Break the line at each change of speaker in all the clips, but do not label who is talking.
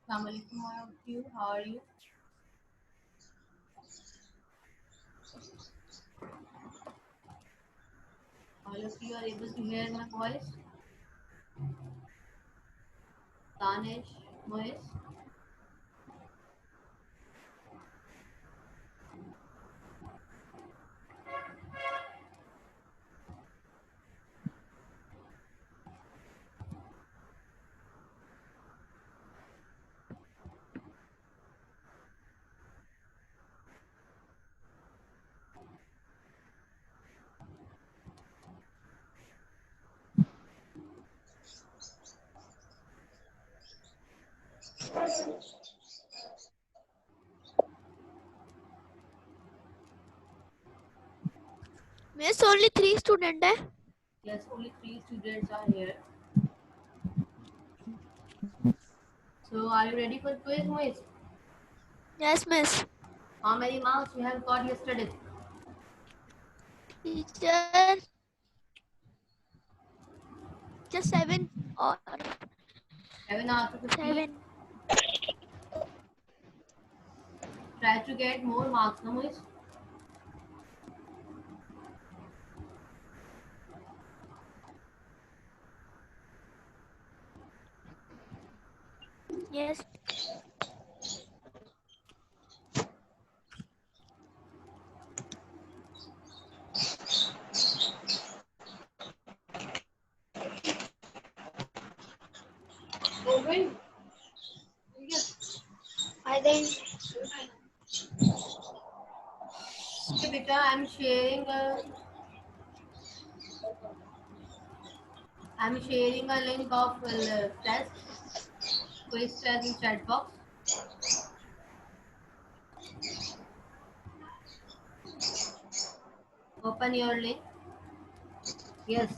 Assalamualaikum, all of you. How are you? All of you are able to hear my voice? Danish, Moez?
Miss, only 3 students है.
Yes, only 3 students are here. So, are you ready for quiz, Moez?
Yes, miss.
How many marks you have got yesterday?
Teacher, just 7 or
7 out of 15.
7.
Try to get more marks, no, Moez?
Yes.
Okay.
I think.
Okay, beta, I'm sharing a link of test, quiz test in chat box. Open your link. Yes.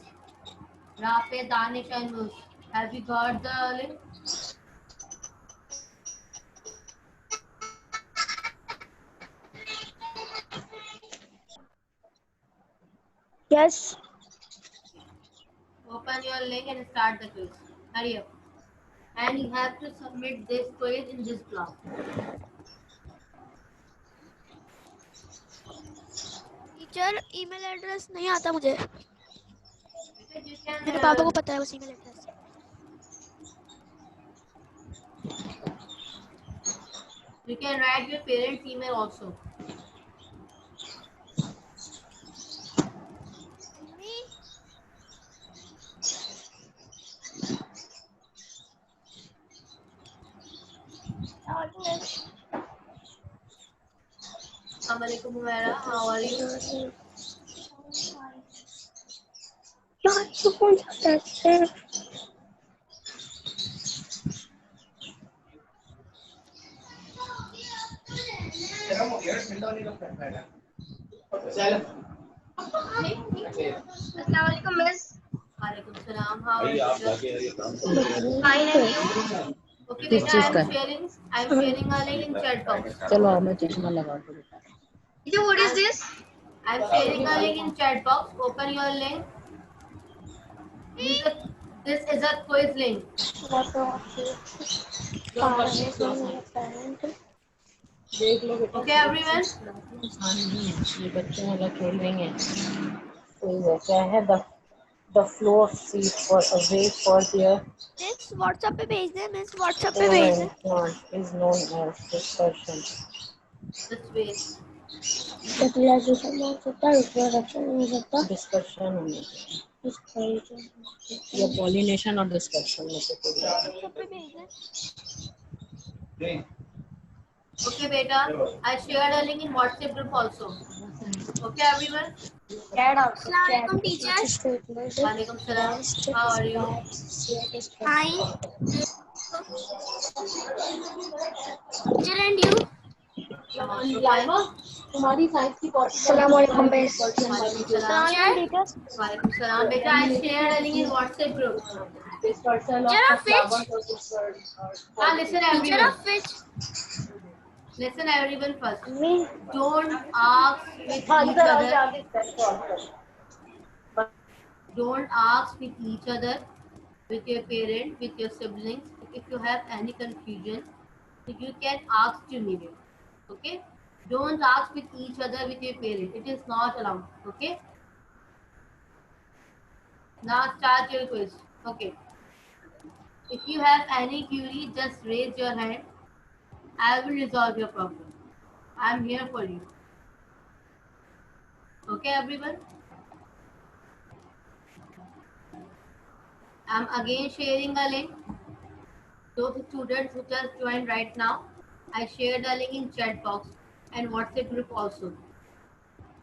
Rafe, Danish, and Mush. Have you got the link?
Yes.
Open your link and start the quiz. Hurry up. And you have to submit this quiz in this class.
Teacher email address नहीं आता मुझे.
Because you can
मेरे पापा को पता है बस email address.
write your parents' email also.
Mummy.
Assalamualaikum Humaira, how are you?
यार तो कौन सा टेस्ट है? अस्सलामुअलैकुम miss.
Walaikum salam, how are you?
Fine and you?
Okay,
किस
beta,
चीज का
I'm sharing a link in chat box.
चलो आओ मैं चश्मा लगा दूँ
teacher what is this?
I'm sharing a link in chat box. Open your link. This is a quiz link.
देख लो बेटा
Okay, everyone.
हाँ नहीं ये बच्चे वाला खेल रही हैं कोई वो क्या है the floor seat for away for their
miss WhatsApp पे भेज दे. मिस व्हाट्सएप पे भेज दे.
plant is known as dispersion.
Let's wait.
Fertilisation हो सकता है, रिप्रोडक्शन हो सकता है.
Dispersion होने या pollination और dispersion में से कोई
व्हाट्सएप पे भेज दे.
Okay, beta. I shared a link in WhatsApp group also. Okay, everyone.
अस्सलाम वालेकुम teacher.
Walaikum salam. How are you?
Hi. Teacher and you?
तुम्हारी साइंस की
अस्सलामुअलैकुम miss.
Walaikum salam. Walaikum salam. Beta, I shared a link in WhatsApp group.
Teacher of which?
Listen,
Teacher
everyone.
of which?
Listen, everyone first.
Me.
Don't ask with each other. Don't ask with each other, with your parent, with your siblings. If you have any confusion, So you can ask to meet it. Okay? Don't ask with each other with your parent. It is not allowed. Okay? Now start your quiz. Okay. If you have any query, just raise your hand. I will resolve your problem. I am here for you. Okay, everyone? I am again sharing a link. Those students who just joined right now, I shared a link in chat box and WhatsApp group also.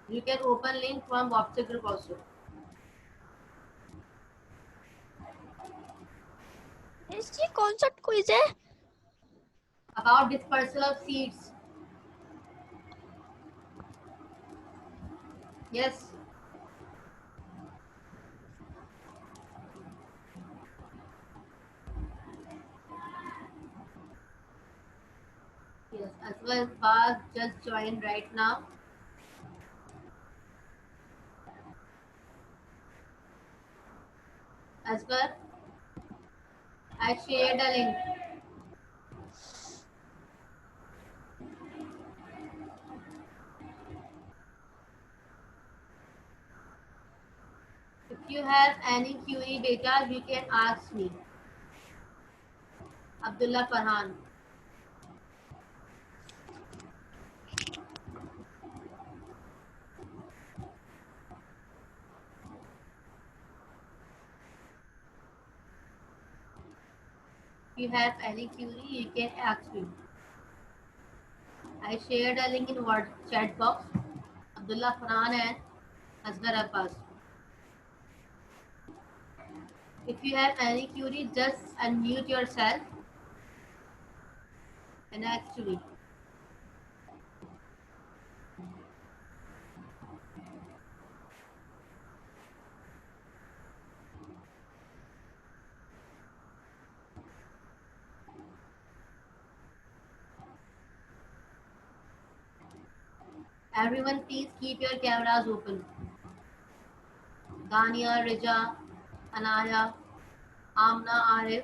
You can open link from WhatsApp group also.
इसकी कौन सा quiz है?
About dispersal of seeds. Yes. Yes, as well as Baz just joined right now. As well, I shared a link. If you have any query data, you can ask me. Abdullah Farhan. If you have any query, you can ask me. I shared a link in word chat box. Abdullah Farhan and Asghar Abbas. If you have any query, just unmute yourself and ask to me. Everyone, please keep your cameras open. Dania, Rija, Anaya, Amna, Arif.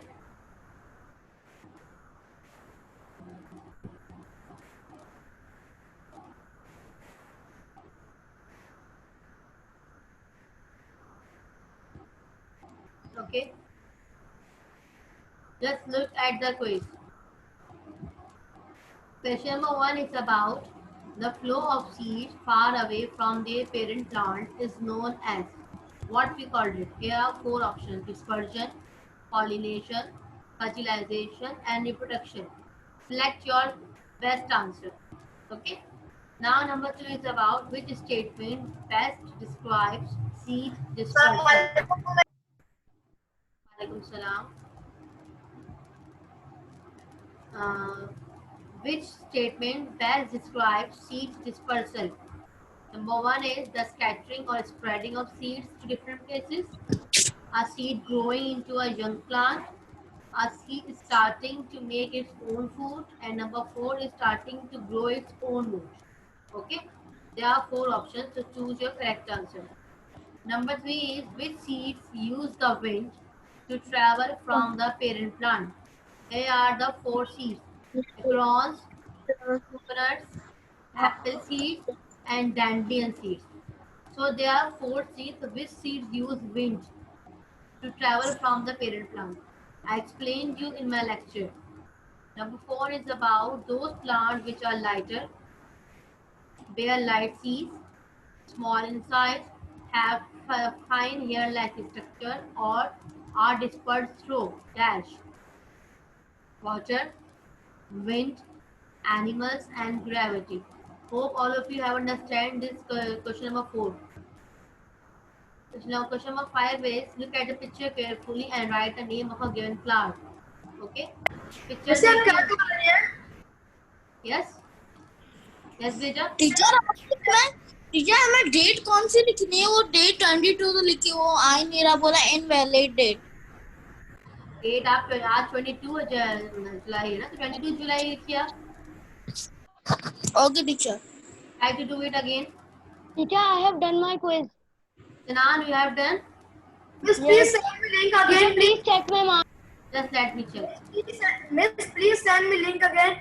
Okay. Just look at the quiz. Question number 1 is about the flow of seeds far away from their parent plant is known as what we called it. Here are 4 options: dispersion, pollination, fertilization, and reproduction. Select your best answer. Okay. Now number 2 is about which statement best describes seed dispersion. Walaikum salam. Which statement best describes seed dispersal? Number 1 is the scattering or spreading of seeds to different places, a seed growing into a young plant, a seed starting to make its own food, and number 4 is starting to grow its own root. Okay, there are 4 options, so choose your correct answer. Number 3 is which seeds use the wind to travel from the parent plant? Here are the 4 seeds: acorns, coconuts, apple seeds, and dandelion seeds. So there are 4 seeds. Which seeds use wind to travel from the parent plant? I explained you in my lecture. Number 4 is about those plants which are lighter, bear light seeds, small in size, have fine hair-like structure, or are dispersed through dash water, wind, animals, and gravity. Hope all of you have understand this question number 4. Now question number 5 is look at the picture carefully and write the name of a given plant. Okay? Picture yes? Yes, beta?
Teacher हमें date कौन सी लिखनी है? वो date 22 तो लिखी, वो आ ही नहीं रहा, बोला इनवैलिड डेट.
डेट आप आज 22 जुलाई है ना, तो 22 जुलाई लिखिए.
Okay teacher.
Try to do it again.
Teacher, I have done my quiz.
Sanan, you have done?
Miss, please send me link again.
Please check my mark.
Just let me check.
Miss, please send me link again.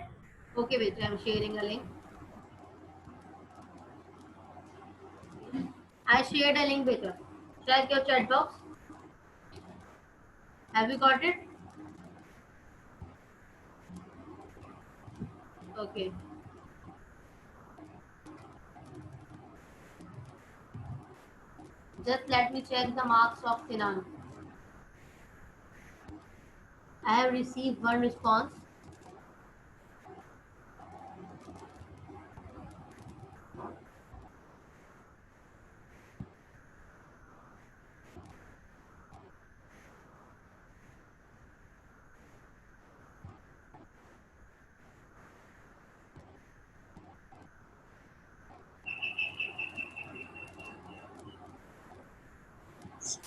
Okay, wait, I'm sharing a link. I shared a link, beta. Check your chat box. Have you got it? Okay. Just let me check the marks of Sinan. I have received one response.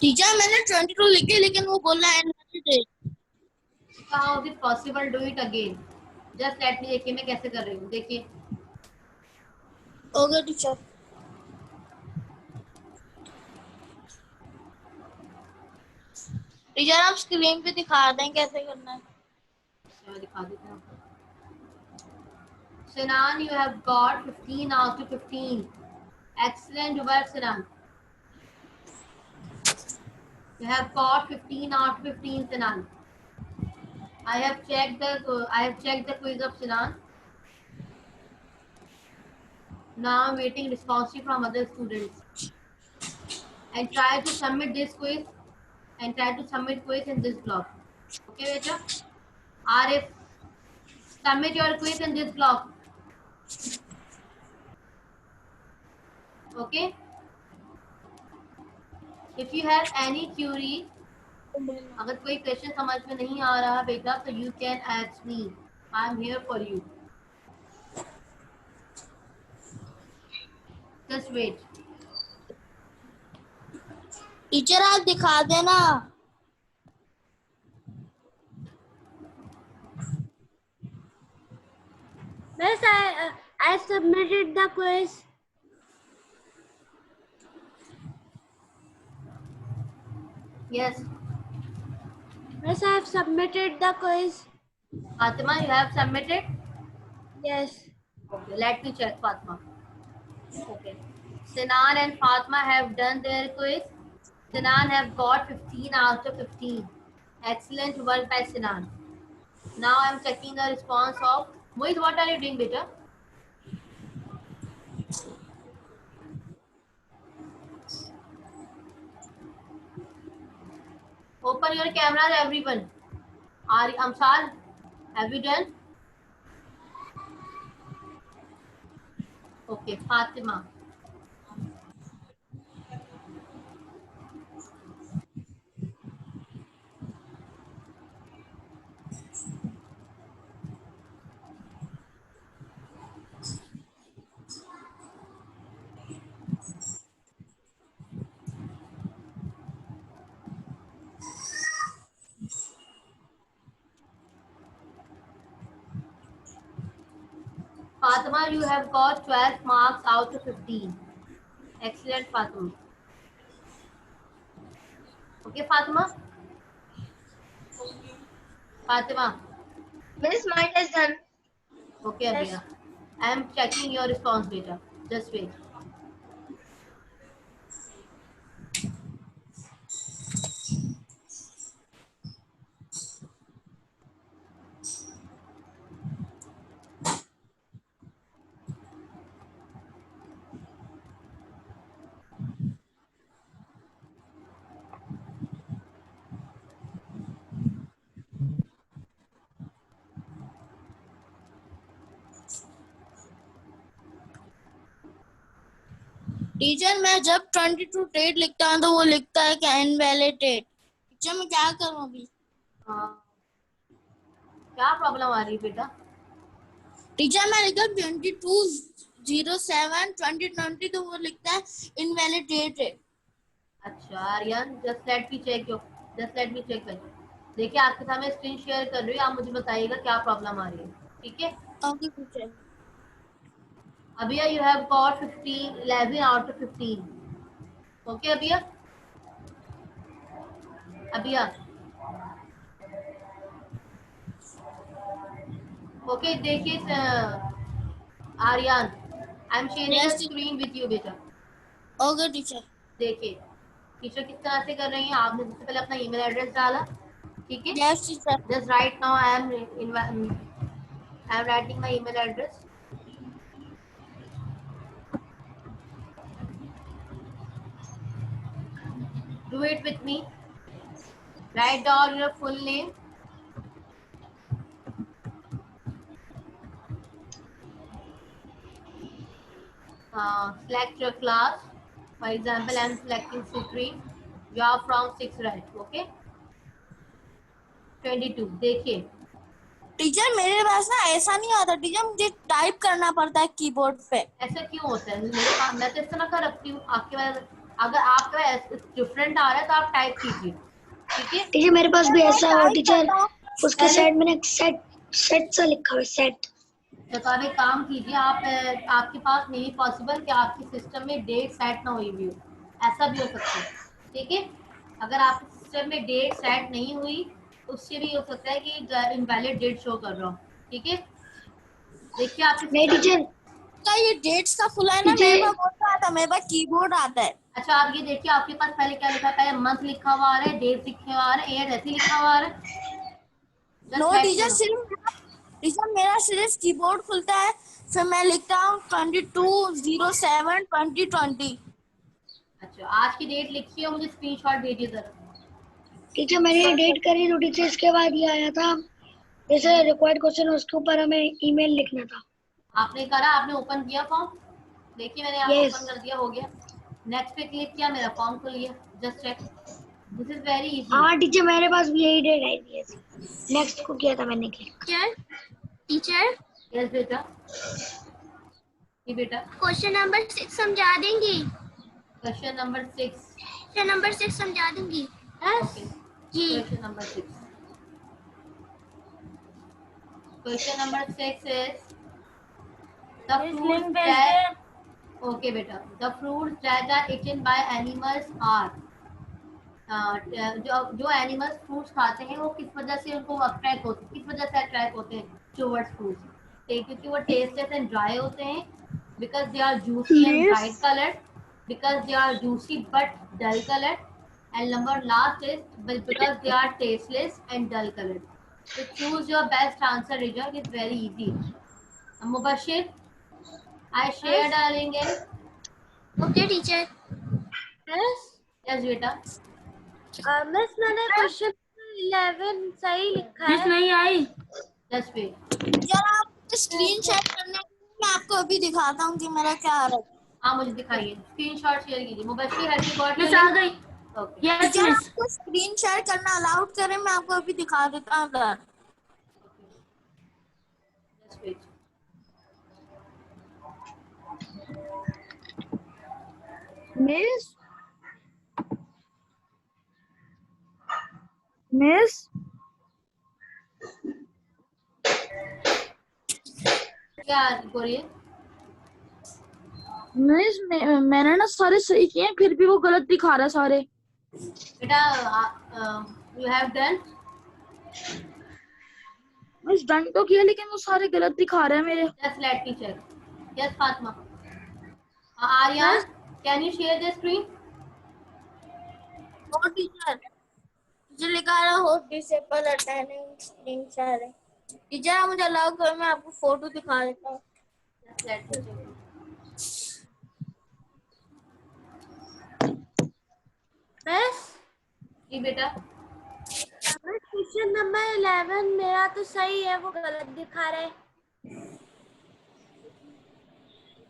Teacher मैंने 22 लिखे लेकिन वो बोल रहा है invalid.
How is it possible? Do it again. Just let me देखिए मैं कैसे कर रही हूँ. देखिए.
Okay teacher. टीचर आप स्क्रीन पे दिखा दें कैसे करना है।
मैं दिखा देती हूँ. Sinan, you have got 15 out of 15. Excellent work, Sinan. You have got 15 out of 15, Sinan. I have checked the quiz of Sinan. Now I'm waiting response from other students. And try to submit this quiz and try to submit quiz in this block. Okay, beta? Arif, submit your quiz in this block. Okay? If you have any query, अगर कोई question समझ में नहीं आ रहा बेटा तो you can ask me. I'm here for you. Just wait.
Teacher आप दिखा देना।
Miss, I submitted the quiz.
Yes.
Miss, I have submitted the quiz.
Fatima, you have submitted?
Yes.
Okay, let me check Fatima. Okay. Sinan and Fatima have done their quiz. Sinan have got 15 out of 15. Excellent work by Sinan. Now I am checking the response of Mohit. What are you doing, beta? Open your cameras, everyone. Amsal, have you done? Okay, Fatima. Fatima, you have got 12 marks out of 15. Excellent, Fatima. Okay, Fatima? Fatima.
Miss, mine is done.
Okay,
Yes.
Abhiya. I am checking your response, beta. Just wait.
Teacher मैं जब 22 date लिखता हूँ तो वो लिखता है कि invalidate. Teacher मैं क्या करूँ अभी?
हाँ, क्या प्रॉब्लम आ रही है बेटा?
टीचर मैं लिखा 22/07/2020 तो वो लिखता है इनवैलिडेटेड।
अच्छा Aryan, just let me check देखिए आपके साथ मैं स्क्रीन शेयर कर रही हूँ, आप मुझे बताइएगा क्या प्रॉब्लम आ रही है. ठीक है.
Okay teacher.
Abhiya, you have got 11 out of 15. Okay, Abhiya. Okay देखिए Aryan, I am sharing the
Yes, teacher.
Screen with you बेटा।
Okay, teacher.
देखिए टीचर किस तरह से कर रही हैं। आपने सबसे पहले अपना ईमेल एड्रेस डाला, ठीक है।
Yes, teacher.
Just right now I am writing my email address. Do it with me. Write down your full name, select your class. For example, I am selecting stream. You are from 6 right, okay? 22 देखिए।
Teacher मेरे पास ना ऐसा नहीं आता teacher, मुझे type करना पड़ता है कीबोर्ड पे।
ऐसा क्यों होता है? मेरे पास मैं तो इस तरह का रखती हूँ। आपके पास अगर आपका डिफरेंट आ रहा है तो आप टाइप कीजिए, ठीक है।
टीचर मेरे पास भी ऐसा है टीचर, उसके
पहले-
साइड में ना सेट सेट सा लिखा हुआ है, सेट।
तो आप एक काम कीजिए, आप आपके पास नहीं पॉसिबल कि आपके सिस्टम में डेट सेट ना हुई हुई हो, ऐसा भी हो सकता है, ठीक है। अगर आपके सिस्टम में डेट सेट नहीं हुई तो उससे भी हो सकता है कि इनवैलिड डेट शो कर रहा हो, ठीक है। देखिए आपके
नहीं
system-
टीचर,
का ये डेट्स का खुला है ना,
टीचर-
मेरे पास वो नहीं आता, मेरे पास कीबोर्ड आता है।
अच्छा आप ये देखिए, आपके पास पहले क्या लिखा है? पहले मंथ लिखा हुआ आ रहा है, डेट लिखा हुआ आ रहा है, ईयर ऐसे लिखा हुआ आ रहा है। Just
no
let
teacher,
me know.
Teacher मेरा सिर्फ कीबोर्ड खुलता है, फिर मैं लिखता हूँ 22/07/2020।
अच्छा आज की डेट लिखी है, मुझे स्क्रीनशॉट भेजिए जरा।
टीचर मैंने ये डेट करी तो टीचर इसके बाद ये आया था, जैसे रिक्वायर्ड क्वेश्चन उसके ऊपर हमें ईमेल लिखना था।
आपने करा, आपने ओपन किया फॉर्म? देखिए मैंने यहाँ
Yes.
ओपन कर दिया, हो गया। नेक्स्ट पे क्लिक किया, मेरा फॉर्म खुल गया। Just check, this is very easy.
हाँ टीचर मेरे पास भी यही डेट आई थी, नेक्स्ट को किया था मैंने क्लिक।
टीचर
यस बेटा, ये बेटा
क्वेश्चन नंबर 6 समझा देंगी?
Question number 6।
क्वेश्चन नंबर 6 समझा देंगी?
ओके,
जी।
Question number 6। Question number 6 is the fruits that okay बेटा, the fruits that are eaten by animals are जो एनिमल्स फ्रूट्स खाते हैं वो किस वजह से उनको अट्रैक्ट होते हैं, किस वजह से अट्रैक्ट होते हैं टुवर्ड्स फ्रूट्स? क्योंकि वो टेस्टलेस एंड ड्राई होते हैं, because they are juicy and bright coloured, because they are juicy but dull coloured, and number last is because they are tasteless and dull coloured. So choose your best answer, Rijal. It's very easy. Mubashir, I shared a link in.
Okay teacher.
Yes, beta.
Miss मैंने question 11 सही लिखा है। नहीं आई।
Just wait.
यार आप screen share करने, मैं आपको अभी दिखाता हूँ कि मेरा क्या आ रहा है।
हाँ मुझे दिखाइए, स्क्रीनशॉट शेयर कीजिए। Mubashir have you got
miss आ गई।
Okay
yes
teacher
miss.
आपको स्क्रीन शेयर करना अलाउड करें, मैं आपको अभी दिखा देता हूँ।
Just wait.
मिस मिस
क्या बोलिए?
मिस मैंने ना सारे सही किए हैं, फिर भी वो गलत दिखा रहा है सारे।
बेटा you have done?
Miss done तो किया लेकिन वो सारे गलत दिखा रहे हैं मेरे।
Just let me check. Yes Fatima. Aryan, can you share the screen?
और टीचर जो लिखा रहा हो डिसेबल अटेंडिंग स्क्रीन शेयर है। टीचर आप मुझे अलाउ करो, मैं आपको फोटो दिखा देता हूँ।
Just let me check.
Miss
ji बेटा,
क्वेश्चन नंबर 11 मेरा तो सही है, वो गलत दिखा रहा है।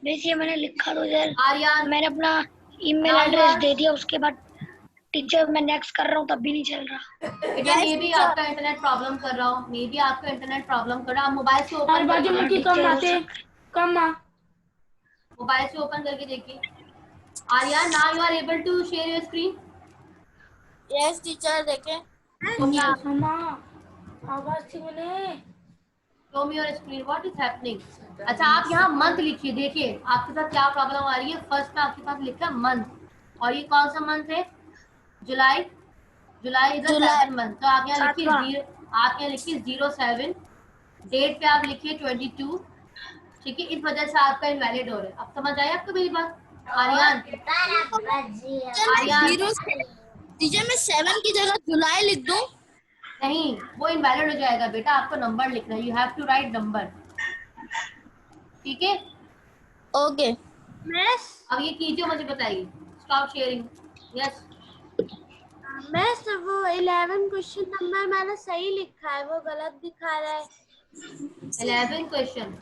मिस ये मैंने लिखा तो यार,
आर्यन
मैंने अपना ईमेल एड्रेस दे दिया, उसके बाद टीचर मैं नेक्स्ट कर रहा हूँ तब भी नहीं चल रहा।
बेटा मे भी आपका इंटरनेट प्रॉब्लम कर रहा हो, मे भी आपका इंटरनेट प्रॉब्लम कर रहा हो। आप मोबाइल से ओपन करके मोबाइल से ओपन करके देखिए। Aryan, now you are able to share your screen?
Yes teacher देखें।
आवाज से बोले।
Show me your screen. What is happening? अच्छा आप यहाँ मंथ लिखिए। देखिए आपके साथ क्या प्रॉब्लम आ रही है। फर्स्ट में आपके पास लिखा है मंथ, और ये कौन सा मंथ है? जुलाई। July is the 7th month. तो आप यहाँ लिखिए 07 डेट पे आप लिखिए 22, ठीक है, इस वजह से आपका इनवैलिड हो रहा है। अब समझ आया आपको मेरी बात? आर्यन, आर्यन,
टीचर मैं 7 की जगह जुलाई लिख दूं?
नहीं, वो इनवैलिड हो जाएगा बेटा, आपको नंबर लिखना है, you have to write number, ठीक है?
ओके।
मिस
अब ये कीजिए, मुझे बताइए, स्टॉप शेयरिंग। यस,
मिस वो 11 क्वेश्चन नंबर मैंने सही लिखा है, वो गलत दिखा रहा है।
11 क्वेश्चन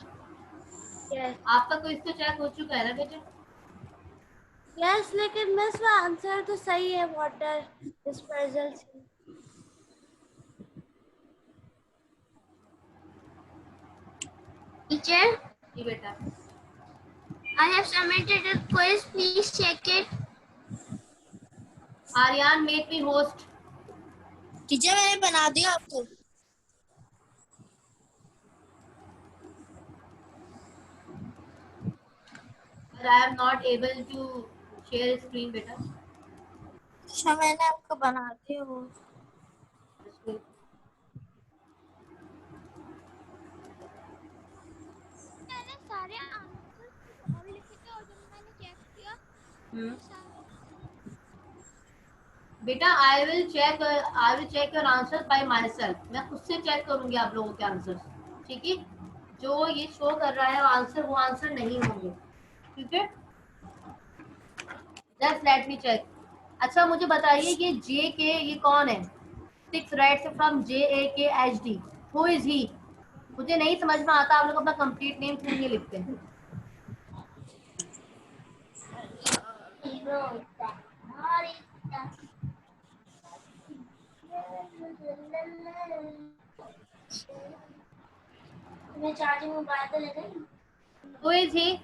यस
आपका क्विज तो चेक हो चुका है ना बेटा?
यस, लेकिन मिस वो आंसर तो सही है, वाटर डिस्पर्सल से।
टीचर
जी बेटा।
I have submitted a quiz, please check it.
Aryan, make me host.
Teacher मैंने बना दिया आपको।
But I am not able to share screen बेटा।
अच्छा मैंने आपको बना दिया वो। मैंने सारे आंसर और लिखे थे और जब मैंने चेक किया
बेटा I will check your answer by myself. मैं खुद से चेक करूंगी आप लोगों के आंसर, ठीक है? जो ये शो कर रहा है आंसर, वो आंसर नहीं होंगे, ठीक है? Just let me check. अच्छा मुझे बताइए, ये जे के ये कौन है? 6 rights from JAKHD, who is ही? मुझे नहीं समझ में आता आप लोग अपना कंप्लीट नेम क्यों नहीं लिखते हैं?
मैं चार्जिंग मोबाइल पे ले गई।
Who is he?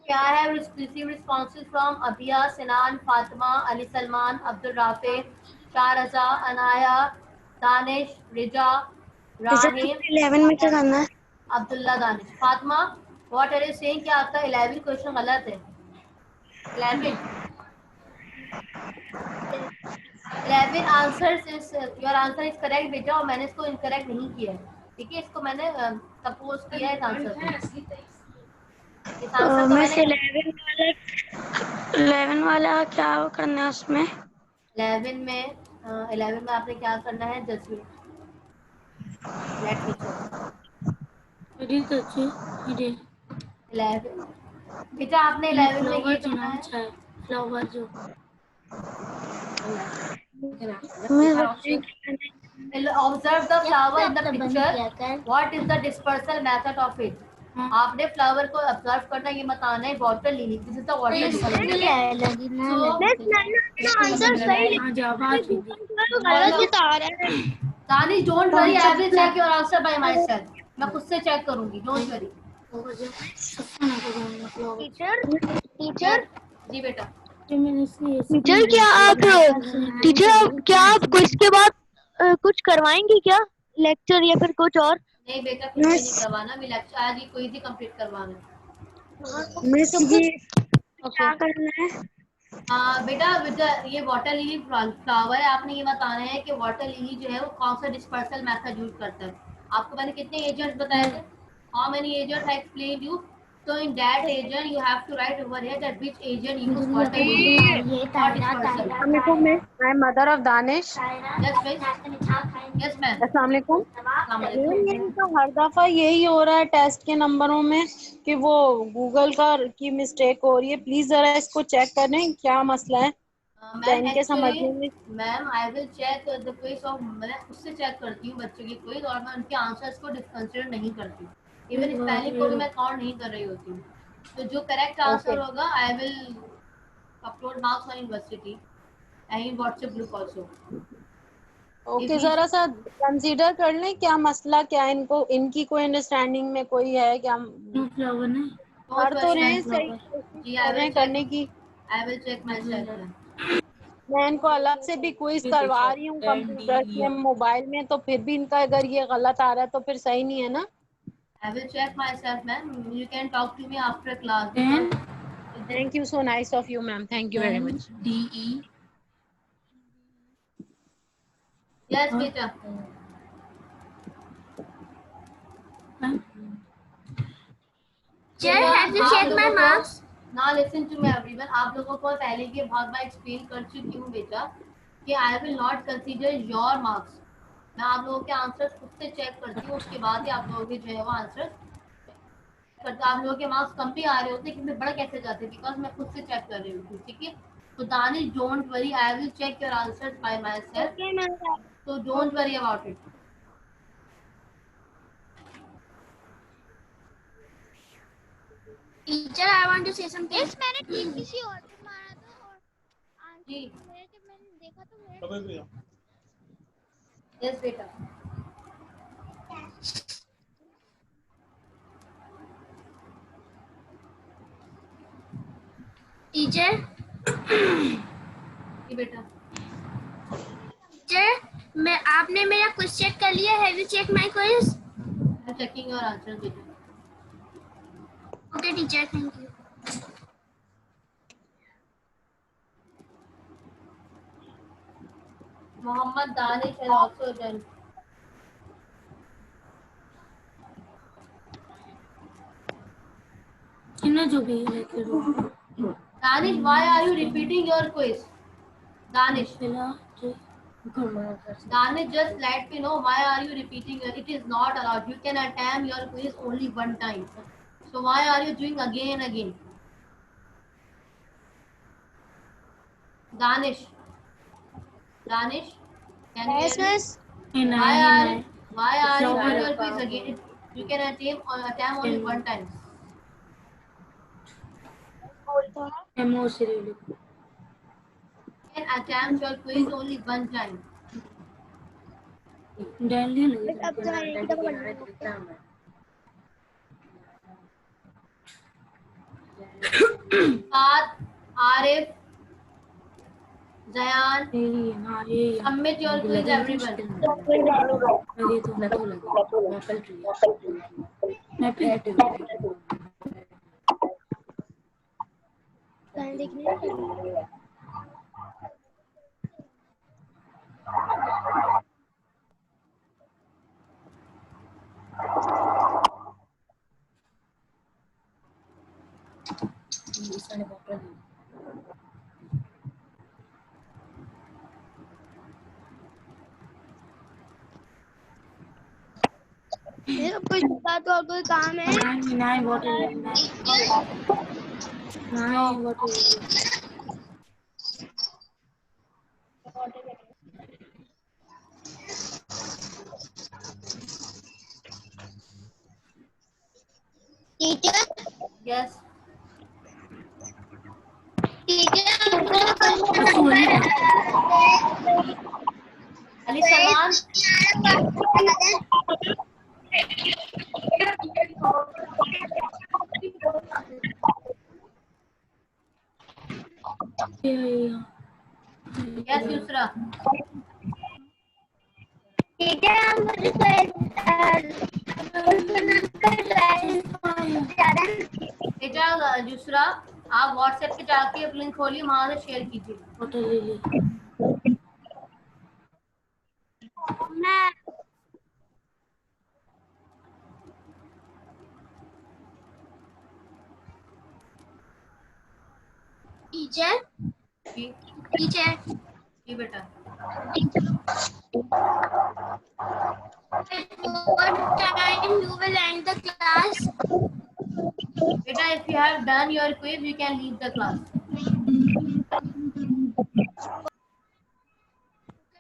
क्या है? Receive responses from Abiya, Sinan, Fatima, Ali Salman, Abdul Rafe, Sharja, Anaya, Danish, Riza, Rahim,
11 में क्या करना है?
Abdullah, Danish. Fatima, what are you saying? क्या आपका 11 क्वेश्चन गलत है? 11 answers is your answer is correct बेटा, और मैंने इसको इनकरेक्ट नहीं किया है, ठीक है? इसको मैंने सपोज किया है इस आंसर को। इस आंसर को
मिस
मैंने
11 वाला क्या करना है उसमें?
11 में आपने क्या करना है? 10वीं लेट मी चेक। 11 बेटा आपने 11 में ये करना है।
फ्लावर जो
Observe the flower in the picture. What is the dispersal method of it? आपने फ्लावर को ऑब्जर्व करना, ये बताना है water lily, this is the water lily.
Answer सही लिखा गलत बता रहा है।
Danish, don't worry, I will check your answer by myself. मैं खुद से चेक करूंगी, डोंट वरी।
टीचर
जी बेटा।
क्या आप क्विज के बाद कुछ करवाएंगे क्या, लेक्चर या फिर कुछ और?
नहीं बेटा, कुछ भी नहीं करवाना, मैं लेक्चर आज ही कोई भी कंप्लीट करवाना है।
मिस ये क्या करना है?
बेटा ये वाटर लिली फ्लावर है, आपने ये बताना है कि वाटर लिली जो है वो कौन सा डिस्पर्सल मेथड यूज करता है। आपको मैंने कितने एजेंट्स बताए थे? How many agents I explained you? So in that agent you have to write over here that which agent use water lily or dispersal.
I am mother of Danish.
Yes miss. Yes ma'am.
अस्सलामुअलैकुम।
अस्सलामुअलैकुम।
ये तो हर दफा यही हो रहा है test के नंबरों में कि वो गूगल की मिस्टेक हो रही है। प्लीज जरा इसको चेक करें, क्या मसला है? क्या
मैम
इनके समझने में
ma'am I will check the quiz of, मैं उससे चेक करती हूँ बच्चों की क्विज, और मैं उनके आंसर्स को कंसिडर नहीं करती। इवन स्पेलिंग को भी मैं काउंट नहीं कर रही होती हूँ। तो जो करेक्ट आंसर होगा I will upload marks on university and in WhatsApp group also.
Okay, जरा सा कंसीडर कर लें क्या मसला, क्या इनकी कोई अंडरस्टैंडिंग में कोई है क्या? कर तो रहे हैं, सही कोशिश कर रहे हैं करने की।
I will check myself.
मैं इनको अलग से भी क्विज करवा रही हूँ कंप्यूटर से, मोबाइल में, तो फिर भी इनका अगर ये गलत आ रहा है तो फिर सही नहीं है ना।
I will check myself, ma'am. You can talk to me after class.
Thank you, so nice of you, ma'am. Thank you very much.
DE.
Yes, beta.
Sir, have you checked my marks?
Now listen to me, everyone. आप लोगों को पहले की बहुत बार explain कर चुकी हूँ बेटा कि I will not consider your marks. मैं आप लोगों के आंसर्स खुद से चेक करती हूँ, उसके बाद ही आप लोगों के जो है वो आंसर करते। आप लोगों के मार्क्स कम भी आ रहे होते कि मैं बड़ा कैसे जाते, बिकॉज मैं खुद से चेक कर रही हूँ, ठीक है। तो Danish, don't worry, I will check your answers by myself, so don't worry about it.
Teacher, I want to say something.
Yes मैंने ठीक किसी और पे मारा था और
जी
आंसर मेरे जब मैंने देखा तो मेरे
यस बेटा।
Teacher,
जी बेटा।
teacher, मैं आपने मेरा क्विज चेक कर लिया? Have you checked my quiz?
I am checking your answer बेटा।
Okay, teacher, thank you.
Mohammed Danish has also done. Danish, why are you repeating your quiz? Danish, Danish, just let me know why are you repeating it? It is not allowed. You can attempt your quiz only one time. So why are you doing again and again? Danish, Danish, can you hear me? Why are you doing your quiz again? You can attempt only one time. You can attempt your quiz only one time. Saad, Arif, Zayan, submit your quiz, everyone.
कुछ बता तो और कोई काम है। Teacher,
Yes. Ali Salman. Yes, Yusra.
Teacher आप मुझे
बेटा दूसरा, आप व्हाट्सएप पे जाके एक लिंक खोलिए, वहां से शेयर कीजिए।
मैं
Teacher,
जी
teacher,
जी बेटा।
what time you will end the class?
बेटा, if you have done your quiz, you can leave the class.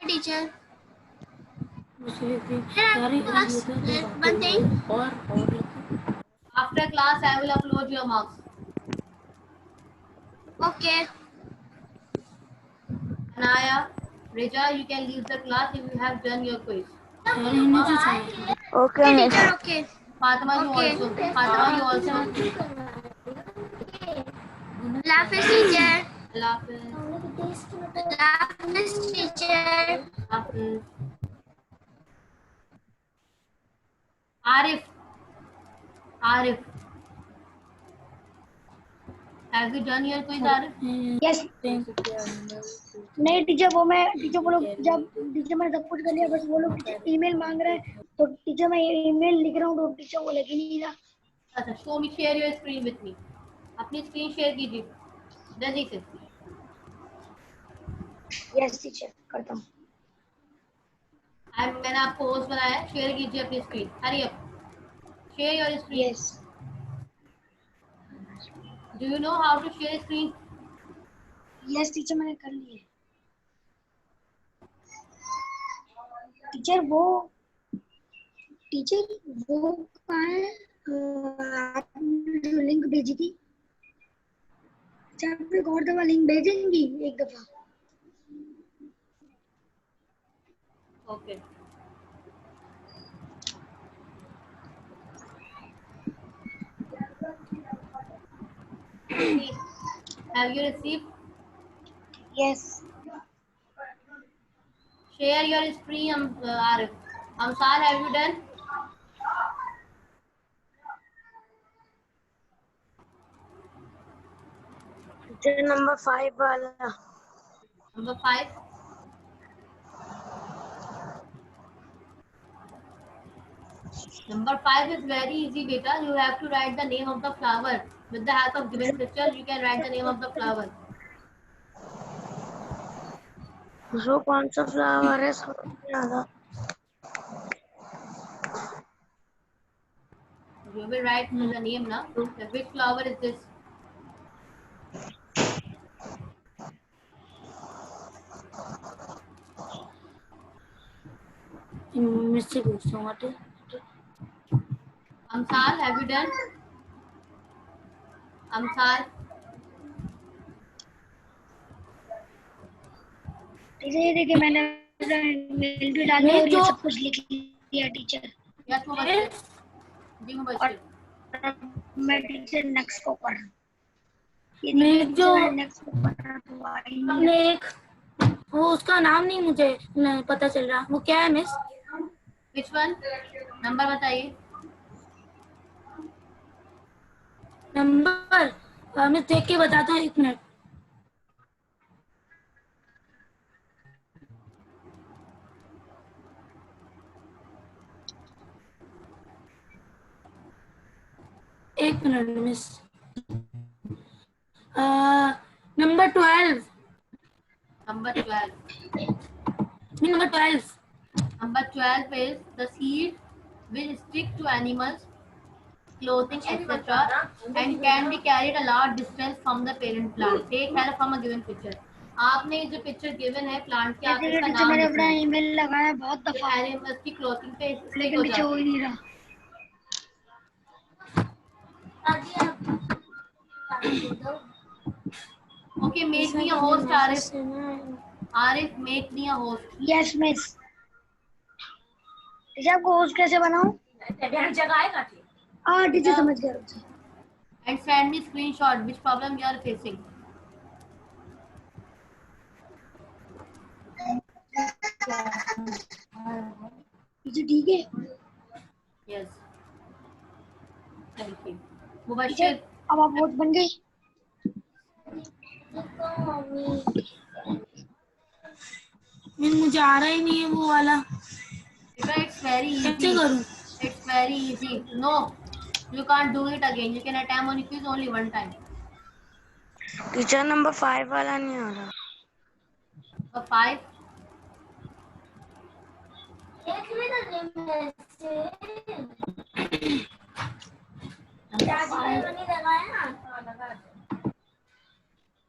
Okay, teacher. One thing.
After class, I will upload your marks.
Okay.
Anaya, Reja, you can leave the class if you have done your quiz.
Okay, teacher. Okay.
Fatima, you
Okay.
also. Fatima, you also.
Allah Hafiz, teacher.
अल्लाह हाफिज़।
Teacher.
हाफिज़। Arif, Arif, have you done your quiz, Arif?
Yes नहीं teacher, वो मैं teacher वो लोग जब teacher मैंने सब कुछ कर लिया, बस वो लोग टीचर ईमेल मांग रहे हैं, तो टीचर मैं ईमेल लिख रहा हूँ तो टीचर वो लग ही नहीं रहा।
अच्छा, show me, share your screen with me. अपनी स्क्रीन शेयर कीजिए जल्दी से।
यस टीचर करता हूँ।
मैंने आपको होस्ट बनाया है, शेयर कीजिए अपनी screen. Hurry up, share your screen.
Yes
do you know how to share screen?
Yes teacher मैंने कर लिए। टीचर वो कहाँ है? आपने जो लिंक भेजी थी, अच्छा आप एक और दफा लिंक भेजेंगी एक दफा?
Okay. Have you received?
Yes
Share your screen, Arif. Amsal, have you done?
Teacher number 5 वाला।
Number 5. Number 5 is very easy, beta. You have to write the name of the flower. With the help of given pictures, you can write the name of the flower.
वो कौन सा flower है समझ नहीं आ रहा।
You will write the name now. Which flower is this?
मुझसे पूछता हूँ।
Amsal, have you done? Amsal.
Teacher देखिए मैंने मेल भी डाल दिया और ये सब कुछ लिख लिया टीचर।
Yes, Mubashir. जी Mubashir.
मैं टीचर नेक्स्ट को पढ़ रहा हूँ।
मैं जो
नेक्स्ट को पढ़ रहा तो आई नहीं।
हमने एक वो उसका नाम नहीं मुझे नहीं पता चल रहा, वो क्या है मिस?
Which one? नंबर बताइए।
नंबर मैं देख के बताता हूँ, 1 मिनट। एक minute miss. Number 12।
Number 12.
Number 12।
Number 12 is the seed will stick to animals, clothing, etc. and can be carried a large distance from the parent plant. Take help from a given picture. आपने जो picture given है plant के, आप
देखिए
इसका
teacher
नाम
मैंने
लिखना
अपना
है।
ईमेल लगाया बहुत दफा,
एनिमल्स की क्लोथिंग पे स्टिक
लेकिन
हो
टीचर
जाता
हो ही नहीं रहा।
है। Okay, make me a host, Arif. Arif, make me a host.
Yes miss. Teacher आपको होस्ट कैसे बनाऊं? हाँ टीचर समझ गया।
And send me screenshot which problem you are facing.
Teacher ठीक है?
Yes. Thank you.
Teacher
Mubashir,
अब आप होस्ट बन गई?
मुझे आ रहा ही नहीं है वो वाला।
It's very
कैसे
easy.
करूं?
It's very easy. No, you can't do it again. You can attempt on quiz only one time.
Teacher number 5 वाला नहीं आ रहा।
So 5.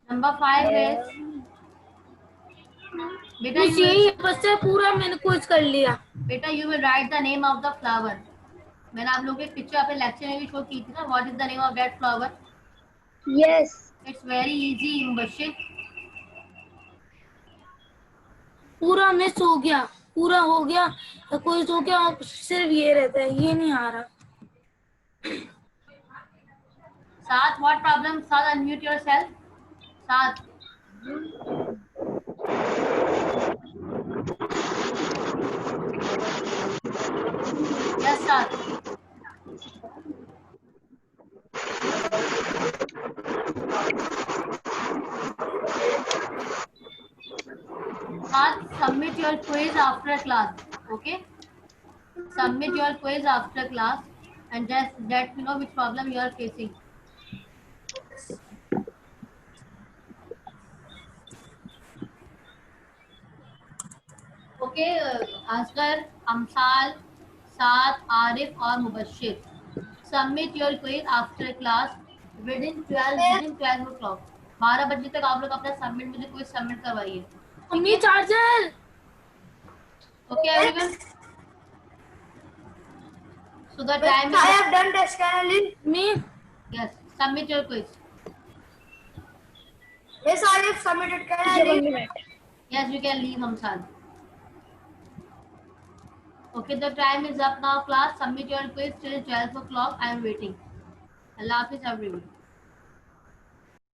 Number 5 is beta.
बस यही बस है, पूरा मैंने क्विज कर लिया।
Beta, you will write the name of the flower. मैंने आप लोगों को एक पिक्चर अपने लेक्चर में भी शो की थी ना. What is the name of that flower?
Yes
It's very easy, Mubashir.
पूरा मिस हो गया, पूरा हो गया तो क्विज हो गया, सिर्फ ये रहता है, ये नहीं आ रहा।
Saad, what problem? Saad, unmute yourself. Saad. Yes, sir. Submit your quiz after class. Okay? Submit your quiz after class and just let me know which problem you are facing. Okay, Asghar, Amsal, Saad, Arif और Mubashir. Submit your quiz after class within 12 o'clock. 12 बजे तक आप लोग अपना submit मुझे quiz submit करवाइए.
Mummy charger.
Okay, everyone. So the time
I
is
have done test analysis.
Me.
yes. Submit your quiz.
Yes, I have submitted. Can I leave?
Yes, you can leave, Amsal. Okay, the time is up now, class. Submit your quiz till 12 o'clock. I am waiting. Allah Hafiz, everyone.